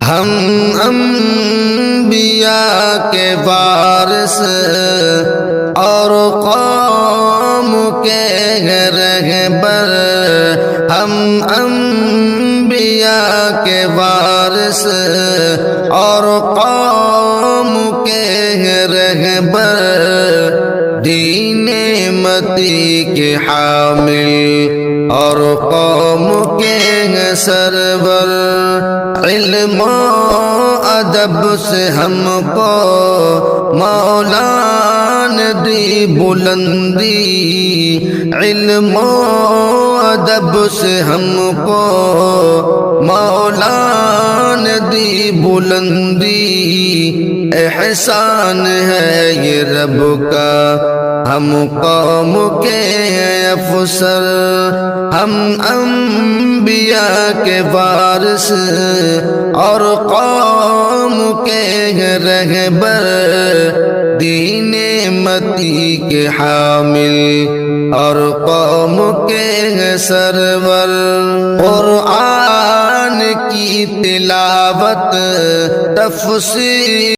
ہم انبیاء کے وارث اور قوم کے رہبر، ہم انبیاء کے وارث اور قوم کے رہبر، دین متی کے حامل اور قوم کے سرور، علم و ادب سے ہم کو مولا نے دی بلندی، علم و ادب سے ہم کو مولا نے دی بلندی، احسان ہے یہ رب کا ہم قوم کے افسر، ہم انبیاء کے وارث اور قوم کے رہبر، دین متی کے حامل اور قوم کے سرور، قرآن کی تلاوت تفسیر